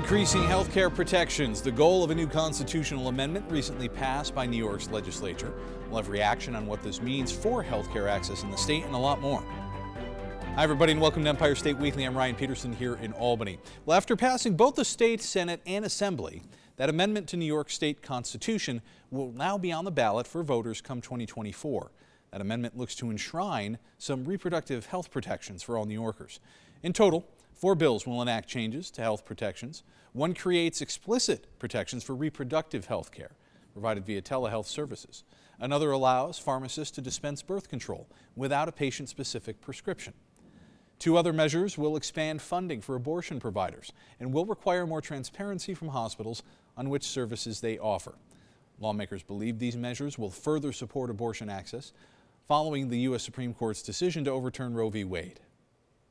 Increasing health care protections, the goal of a new constitutional amendment recently passed by New York's legislature. We'll have reaction on what this means for health care access in the state and a lot more. Hi everybody and welcome to Empire State Weekly. I'm Ryan Peterson here in Albany. Well, after passing both the state, Senate, and Assembly, that amendment to New York State Constitution will now be on the ballot for voters come 2024. That amendment looks to enshrine some reproductive health protections for all New Yorkers. In total, 4 bills will enact changes to health protections. One creates explicit protections for reproductive health care provided via telehealth services. Another allows pharmacists to dispense birth control without a patient-specific prescription. 2 other measures will expand funding for abortion providers and will require more transparency from hospitals on which services they offer. Lawmakers believe these measures will further support abortion access following the U.S. Supreme Court's decision to overturn Roe v. Wade.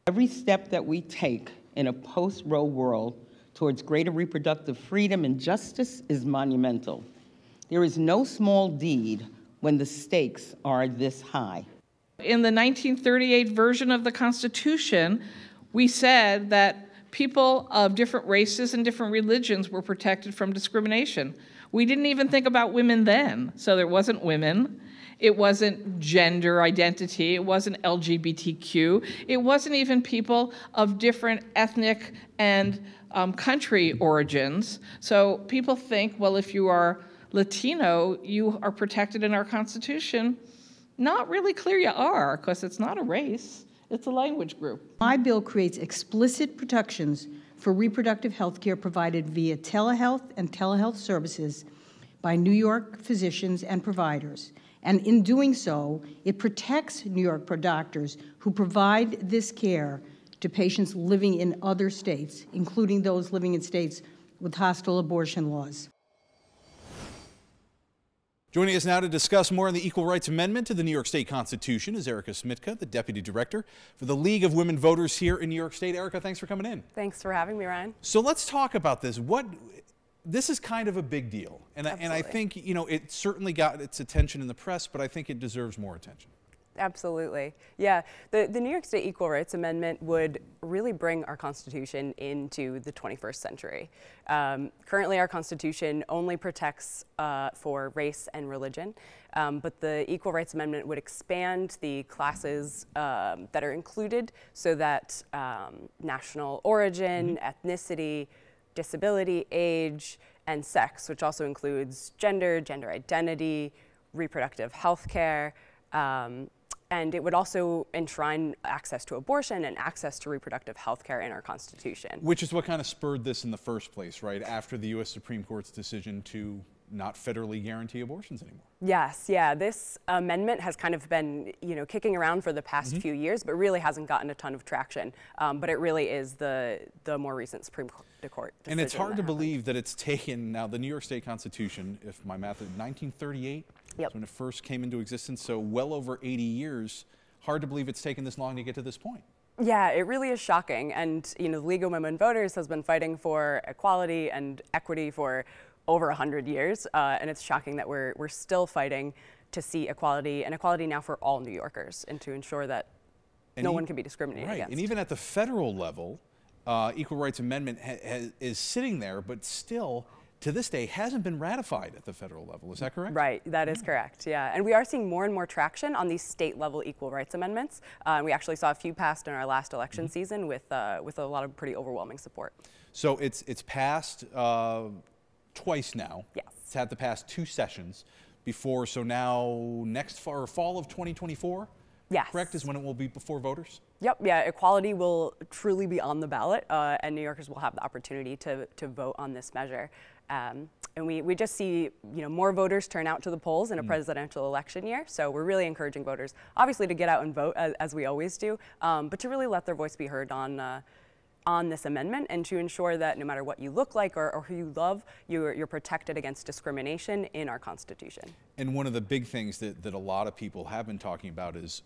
Every step that we take in a post-Roe world towards greater reproductive freedom and justice is monumental. There is no small deed when the stakes are this high. In the 1938 version of the Constitution, we said that people of different races and different religions were protected from discrimination. We didn't even think about women then, so there wasn't women. It wasn't gender identity, it wasn't LGBTQ, it wasn't even people of different ethnic and country origins. So people think, well, if you are Latino, you are protected in our Constitution. Not really clear you are, because it's not a race, it's a language group. My bill creates explicit protections for reproductive health care provided via telehealth and telehealth services by New York physicians and providers. And in doing so, it protects New York doctors who provide this care to patients living in other states, including those living in states with hostile abortion laws. Joining us now to discuss more on the Equal Rights Amendment to the New York State Constitution is Erica Smitka, the Deputy Director for the League of Women Voters here in New York State. Erica, thanks for coming in. Thanks for having me, Ryan. So let's talk about this. This is kind of a big deal, and I think, you know, it certainly got its attention in the press, but I think it deserves more attention. Absolutely. Yeah, the New York State Equal Rights Amendment would really bring our Constitution into the 21st century. Currently, our Constitution only protects for race and religion, but the Equal Rights Amendment would expand the classes that are included so that national origin, ethnicity, disability, age, and sex, which also includes gender, gender identity, reproductive health care, and it would also enshrine access to abortion and access to reproductive health care in our Constitution. Which is what kind of spurred this in the first place, right? After the U.S. Supreme Court's decision to not federally guarantee abortions anymore. Yes, yeah, this amendment has kind of been, you know, kicking around for the past few years, but really hasn't gotten a ton of traction. But it really is the more recent Supreme Court decision. And it's hard to believe that it's taken, now the New York State Constitution, if my math is 1938, yep, when it first came into existence, so well over 80 years. Hard to believe it's taken this long to get to this point. Yeah, it really is shocking. And, you know, the League of Women Voters has been fighting for equality and equity for over 100 years, and it's shocking that we're still fighting to see equality, and equality now for all New Yorkers, and to ensure that no one can be discriminated against. And even at the federal level, Equal Rights Amendment is sitting there, but still, to this day, hasn't been ratified at the federal level. Is that correct? Right, that is correct, yeah. And we are seeing more and more traction on these state-level equal rights amendments. We actually saw a few passed in our last election season with a lot of pretty overwhelming support. So it's passed twice now. Yes. It's had the past 2 sessions before, so now fall of 2024? Yes. Correct, is when it will be before voters? Yep, yeah, equality will truly be on the ballot, and New Yorkers will have the opportunity to vote on this measure. And we just see, you know, more voters turn out to the polls in a presidential election year, so we're really encouraging voters, obviously, to get out and vote, as we always do, but to really let their voice be heard on this amendment, and to ensure that no matter what you look like or who you love, you're protected against discrimination in our Constitution. And one of the big things that a lot of people have been talking about is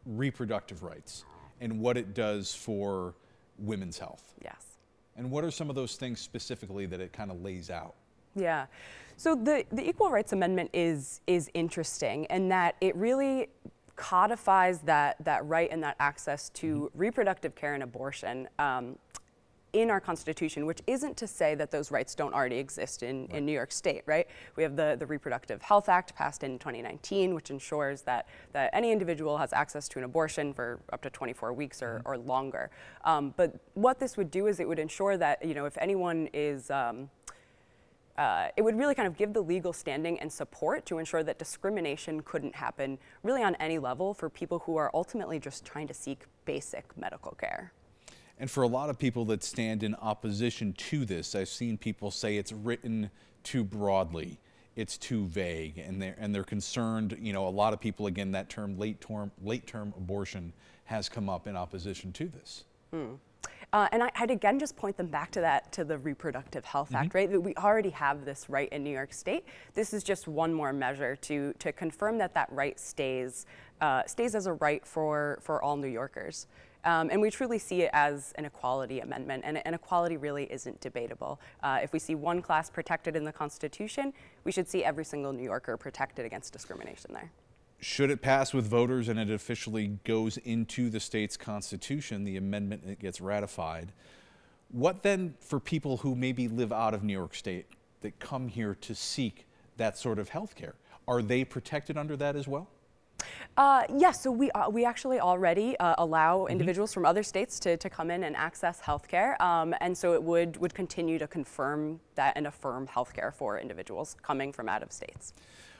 reproductive rights and what it does for women's health. Yes. And what are some of those things specifically that it kind of lays out? Yeah. So the Equal Rights Amendment is interesting in that it really codifies that right and that access to reproductive care and abortion in our Constitution, which isn't to say that those rights don't already exist in New York State, right? We have the Reproductive Health Act passed in 2019, which ensures that any individual has access to an abortion for up to 24 weeks or longer. But what this would do is it would ensure that, if anyone is, it would really kind of give the legal standing and support to ensure that discrimination couldn't happen really on any level for people who are ultimately just trying to seek basic medical care. And for a lot of people that stand in opposition to this, I've seen people say it's written too broadly, it's too vague, and they're concerned. A lot of people, again, that term late term abortion has come up in opposition to this. And I'd again just point them back to the Reproductive Health Act, right? That we already have this right in New York State. This is just one more measure to confirm that right stays as a right for all New Yorkers. And we truly see it as an equality amendment, and equality really isn't debatable. If we see one class protected in the Constitution, we should see every single New Yorker protected against discrimination there. Should it pass with voters and it officially goes into the state's constitution, the amendment, it gets ratified, what then for people who maybe live out of New York State that come here to seek that sort of health care? Are they protected under that as well? Yes, so we actually already allow individuals from other states to come in and access health care, and so it would continue to confirm that and affirm health care for individuals coming from out of states.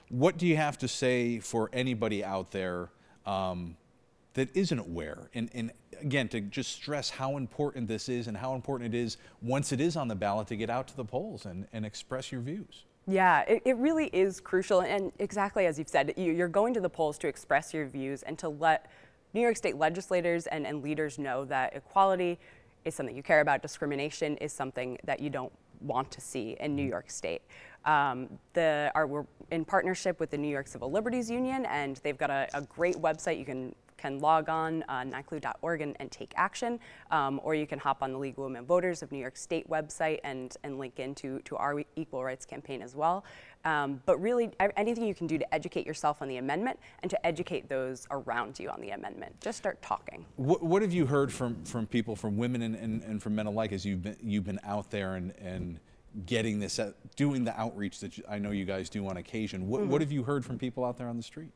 What do you have to say for anybody out there that isn't aware? And again, to just stress how important this is and how important it is once it is on the ballot to get out to the polls and express your views. Yeah, it really is crucial. And exactly as you've said, you're going to the polls to express your views and to let New York State legislators and leaders know that equality is something you care about. Discrimination is something that you don't want to see in New York State. We're in partnership with the New York Civil Liberties Union, and they've got a great website. You can log on NYCLU.org and take action, or you can hop on the League of Women Voters of New York State website and link into our Equal Rights campaign as well. But really, anything you can do to educate yourself on the amendment and to educate those around you on the amendment. Just start talking. What have you heard from people, from women and from men alike, as you've been out there and getting this, doing the outreach that I know you guys do on occasion? What have you heard from people out there on the street?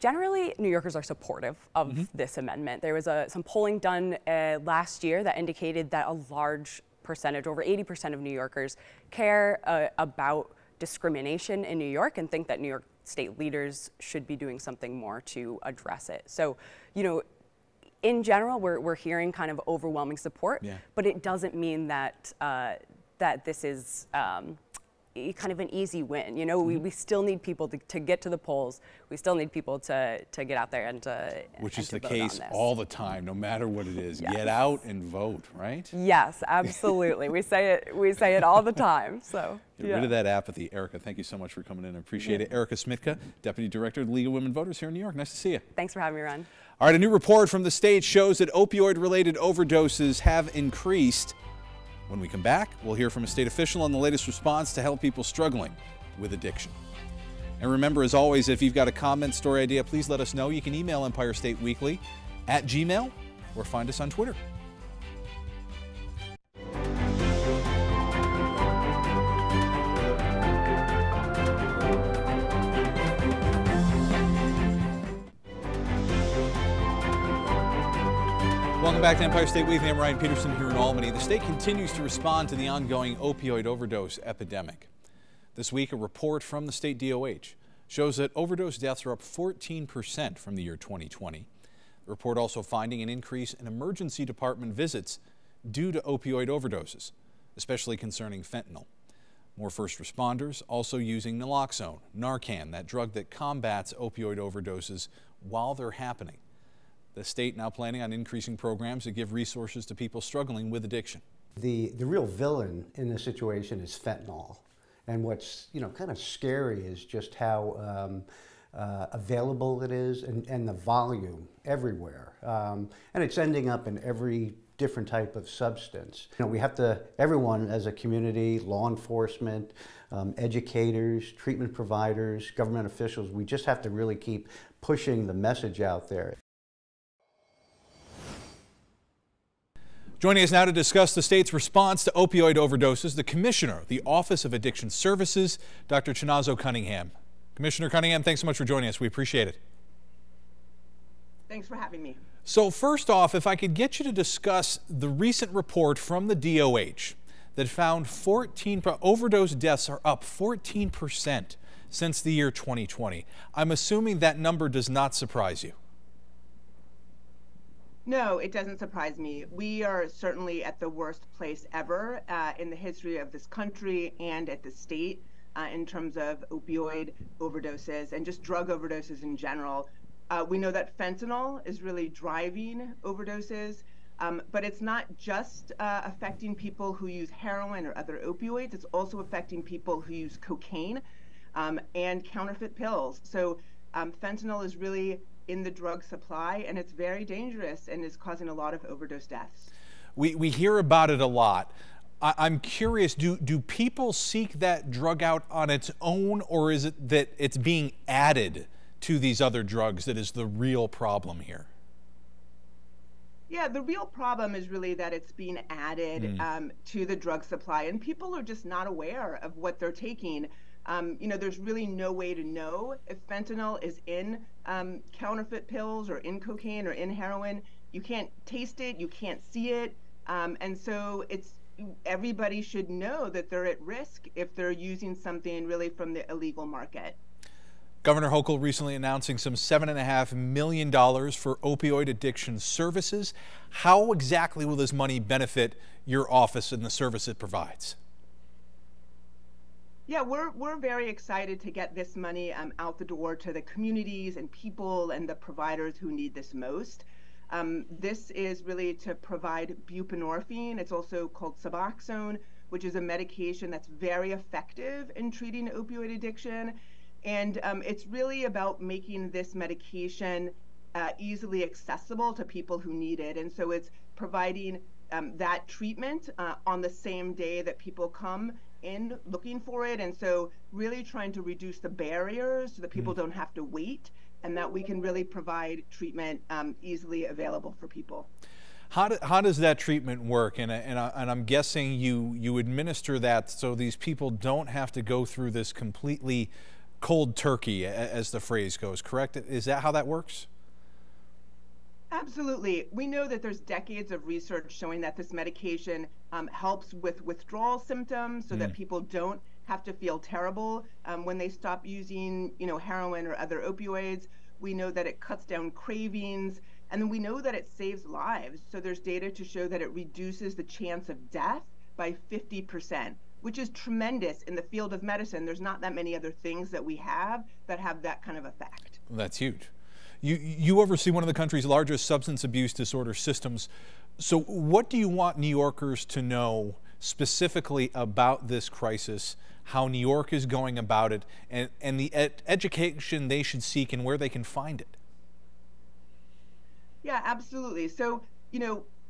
Generally, New Yorkers are supportive of this amendment. There was some polling done last year that indicated that a large percentage, over 80% of New Yorkers, care about discrimination in New York and think that New York State leaders should be doing something more to address it. So, in general, we're hearing kind of overwhelming support, but it doesn't mean that that this is kind of an easy win. We still need people to get to the polls. We still need people to get out there and to Which is the case all the time, no matter what it is. Yes. Get out and vote, right? Yes, absolutely. we say it all the time. So get rid of that apathy. Erica, thank you so much for coming in. I appreciate it. Erica Smitka, Deputy Director of the League of Women Voters here in New York. Nice to see you. Thanks for having me, Ron. All right, a new report from the state shows that opioid-related overdoses have increased. When we come back, we'll hear from a state official on the latest response to help people struggling with addiction. And remember, as always, if you've got a comment, story, idea, please let us know. You can email Empire State Weekly at Gmail or find us on Twitter. Welcome back to Empire State Weekly. I'm Ryan Peterson here in Albany. The state continues to respond to the ongoing opioid overdose epidemic. This week, a report from the state DOH shows that overdose deaths are up 14% from the year 2020. The report also finding an increase in emergency department visits due to opioid overdoses, especially concerning fentanyl. More first responders also using naloxone, Narcan, that drug that combats opioid overdoses while they're happening. The state now planning on increasing programs to give resources to people struggling with addiction. The real villain in this situation is fentanyl. And what's kind of scary is just how available it is and the volume everywhere. And it's ending up in every different type of substance. We have to, everyone as a community, law enforcement, educators, treatment providers, government officials, we just have to really keep pushing the message out there. Joining us now to discuss the state's response to opioid overdoses, the Commissioner of the Office of Addiction Services, Dr. Chinazo Cunningham. Commissioner Cunningham, thanks so much for joining us. We appreciate it. Thanks for having me. So first off, if I could get you to discuss the recent report from the DOH that found overdose deaths are up 14% since the year 2020. I'm assuming that number does not surprise you. No, it doesn't surprise me. We are certainly at the worst place ever in the history of this country and at the state in terms of opioid overdoses and just drug overdoses in general. We know that fentanyl is really driving overdoses, but it's not just affecting people who use heroin or other opioids. It's also affecting people who use cocaine and counterfeit pills. So fentanyl is really in the drug supply, and it's very dangerous and is causing a lot of overdose deaths. We hear about it a lot. I'm curious, do people seek that drug out on its own, or is it that it's being added to these other drugs that is the real problem here? Yeah, the real problem is really that it's being added to the drug supply, and people are just not aware of what they're taking. There's really no way to know if fentanyl is in counterfeit pills or in cocaine or in heroin. You can't taste it, you can't see it, and so everybody should know that they're at risk if they're using something really from the illegal market. Governor Hochul recently announcing some $7.5 million for opioid addiction services. How exactly will this money benefit your office and the service it provides? Yeah, we're very excited to get this money out the door to the communities and people and the providers who need this most. This is really to provide buprenorphine. It's also called Suboxone, which is a medication that's very effective in treating opioid addiction. And it's really about making this medication easily accessible to people who need it. And so it's providing that treatment on the same day that people come in looking for it. And so really trying to reduce the barriers so that people don't have to wait, and that we can really provide treatment easily available for people. How does that treatment work? And I'm guessing you administer that so these people don't have to go through this completely cold turkey, as the phrase goes, correct? Is that how that works? Absolutely. We know that there's decades of research showing that this medication helps with withdrawal symptoms so that people don't have to feel terrible when they stop using, heroin or other opioids. We know that it cuts down cravings, and then we know that it saves lives. So there's data to show that it reduces the chance of death by 50%, which is tremendous in the field of medicine. There's not that many other things that we have that kind of effect. That's huge. You oversee one of the country's largest substance abuse disorder systems. So what do you want New Yorkers to know specifically about this crisis, how New York is going about it, and the education they should seek and where they can find it? Yeah, absolutely. So,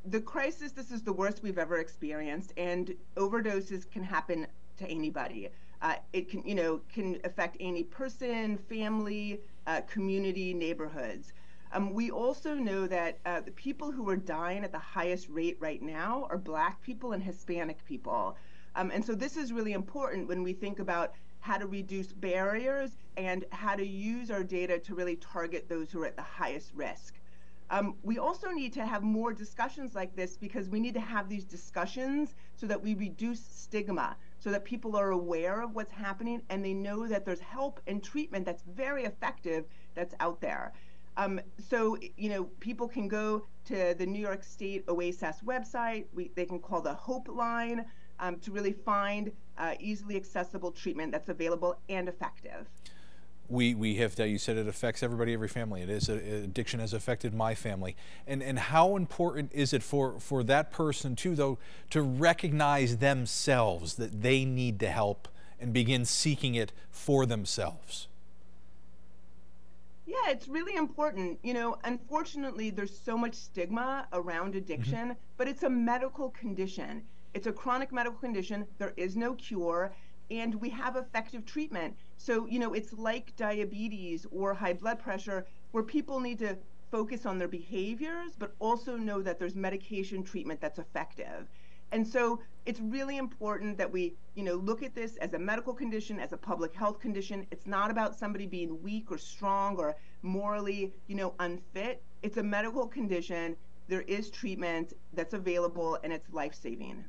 the crisis, this is the worst we've ever experienced, and overdoses can happen to anybody. It can affect any person, family, community, neighborhoods. We also know that the people who are dying at the highest rate right now are Black people and Hispanic people. And so this is really important when we think about how to reduce barriers and how to use our data to really target those who are at the highest risk. We also need to have more discussions like this because we need to have these discussions so that we reduce stigma, so that people are aware of what's happening and they know that there's help and treatment that's very effective that's out there. So, people can go to the New York State OASAS website. They can call the Hope line to really find easily accessible treatment that's available and effective. We have, you said it affects everybody, every family. Addiction has affected my family. And how important is it for that person too, though, to recognize themselves that they need to help and begin seeking it for themselves? Yeah, it's really important. Unfortunately, there's so much stigma around addiction, but it's a medical condition. It's a chronic medical condition. There is no cure, and we have effective treatment. So, it's like diabetes or high blood pressure, where people need to focus on their behaviors, but also know that there's medication treatment that's effective. And so it's really important that we, look at this as a medical condition, as a public health condition. It's not about somebody being weak or strong or morally, unfit. It's a medical condition. There is treatment that's available, and it's life-saving.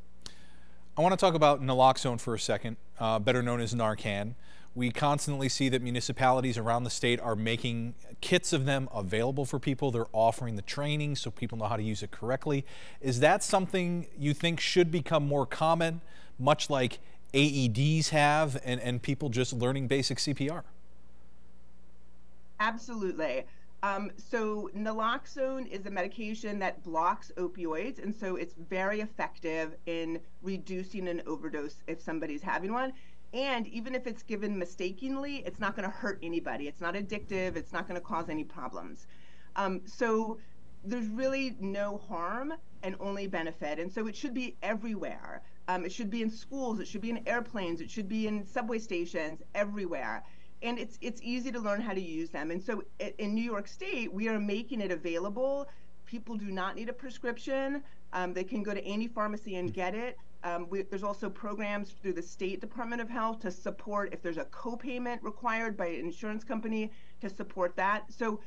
I want to talk about naloxone for a second, better known as Narcan. We constantly see that municipalities around the state are making kits of them available for people. They're offering the training so people know how to use it correctly. Is that something you think should become more common, much like AEDs have, and people just learning basic CPR? Absolutely. So naloxone is a medication that blocks opioids, and so it's very effective in reducing an overdose if somebody's having one. And even if it's given mistakenly, it's not going to hurt anybody. It's not addictive. It's not going to cause any problems. So there's really no harm and only benefit. And so it should be everywhere. It should be in schools. It should be in airplanes. It should be in subway stations, everywhere. And it's easy to learn how to use them. And so in New York State, we are making it available. People do not need a prescription. They can go to any pharmacy and get it. There's also programs through the State Department of Health to support if there's a co-payment required by an insurance company to support that. So,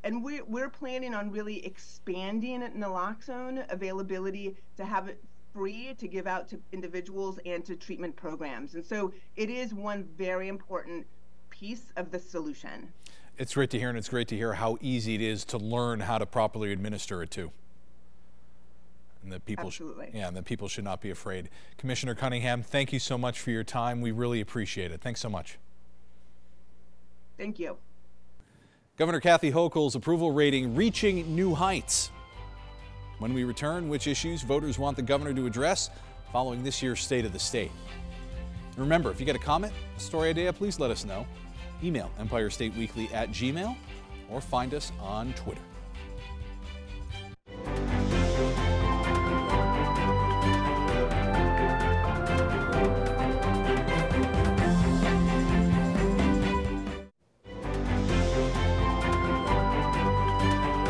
and we're planning on really expanding naloxone availability to have it free to give out to individuals and to treatment programs. And so it is one very important piece of the solution. It's great to hear, and it's great to hear how easy it is to learn how to properly administer it too. And that people and that people should not be afraid. Commissioner Cunningham, thank you so much for your time. We really appreciate it. Thanks so much. Thank you. Governor Kathy Hochul's approval rating reaching new heights. When we return, which issues voters want the governor to address following this year's State of the State. Remember, if you got a comment, a story idea, please let us know. Email EmpireStateWeekly@gmail.com or find us on Twitter.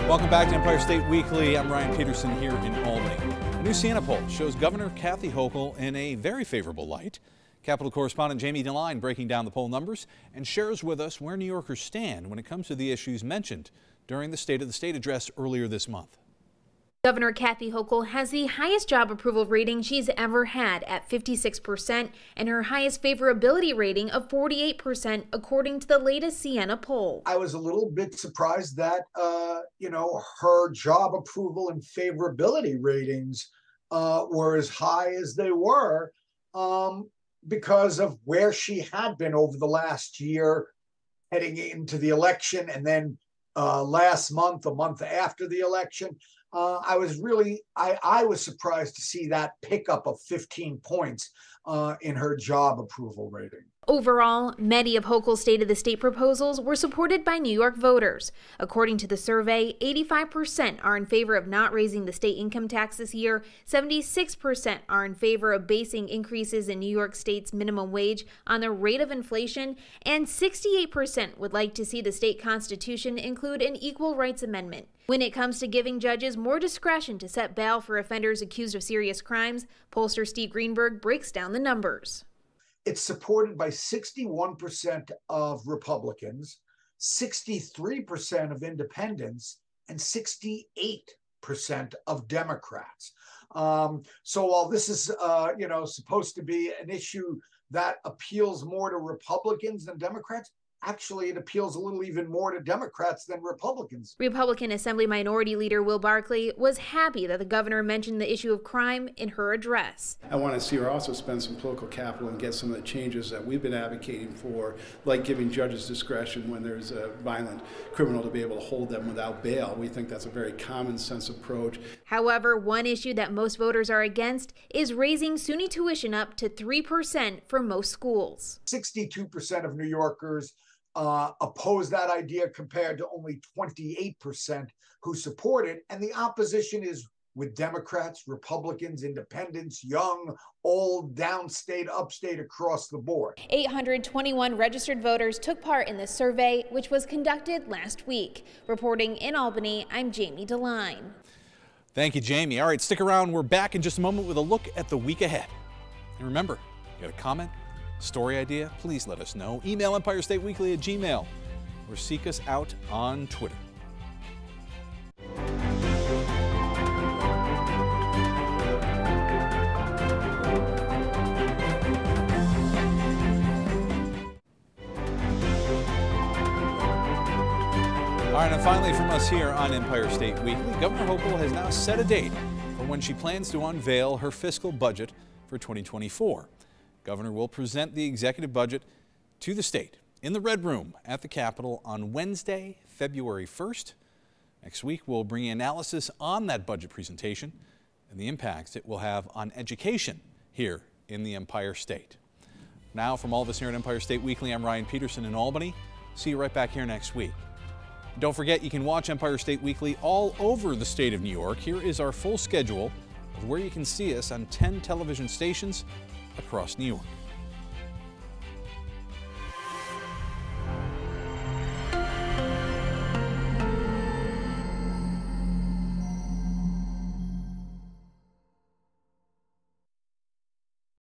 Welcome back to Empire State Weekly. I'm Ryan Peterson here in Albany. A new Siena poll shows Governor Kathy Hochul in a very favorable light. Capitol correspondent Jamie DeLine breaking down the poll numbers and shares with us where New Yorkers stand when it comes to the issues mentioned during the State of the State address earlier this month. Governor Kathy Hochul has the highest job approval rating she's ever had at 56% and her highest favorability rating of 48% according to the latest Siena poll. I was a little bit surprised that, her job approval and favorability ratings were as high as they were because of where she had been over the last year heading into the election and then last month, a month after the election. I was surprised to see that pickup of 15 points in her job approval rating. Overall, many of Hochul's State of the State proposals were supported by New York voters. According to the survey, 85% are in favor of not raising the state income tax this year, 76% are in favor of basing increases in New York State's minimum wage on the rate of inflation, and 68% would like to see the state constitution include an equal rights amendment. When it comes to giving judges more discretion to set bail for offenders accused of serious crimes, pollster Steve Greenberg breaks down the numbers. It's supported by 61% of Republicans, 63% of independents, and 68% of Democrats. So while this is, supposed to be an issue that appeals more to Republicans than Democrats, actually, it appeals a little even more to Democrats than Republicans. Republican Assembly Minority Leader Will Barkley was happy that the governor mentioned the issue of crime in her address. I want to see her also spend some political capital and get some of the changes that we've been advocating for, like giving judges discretion when there's a violent criminal to be able to hold them without bail. We think that's a very common sense approach. However, one issue that most voters are against is raising SUNY tuition up to 3% for most schools. 62% of New Yorkers oppose that idea compared to only 28% who support it. And the opposition is with Democrats, Republicans, independents, young, old, downstate, upstate, across the board. 821 registered voters took part in this survey, which was conducted last week. Reporting in Albany, I'm Jamie DeLine. Thank you, Jamie. All right, stick around. We're back in just a moment with a look at the week ahead. And remember, you got a comment, story idea, please let us know. Email EmpireStateWeekly@gmail.com or seek us out on Twitter. All right, and finally from us here on Empire State Weekly, Governor Hochul has now set a date for when she plans to unveil her fiscal budget for 2024. Governor will present the executive budget to the state in the Red Room at the Capitol on Wednesday, February 1st. Next week, we'll bring you analysis on that budget presentation and the impacts it will have on education here in the Empire State. Now, from all of us here at Empire State Weekly, I'm Ryan Peterson in Albany. See you right back here next week. Don't forget, you can watch Empire State Weekly all over the state of New York. Here is our full schedule of where you can see us on 10 television stations across New York.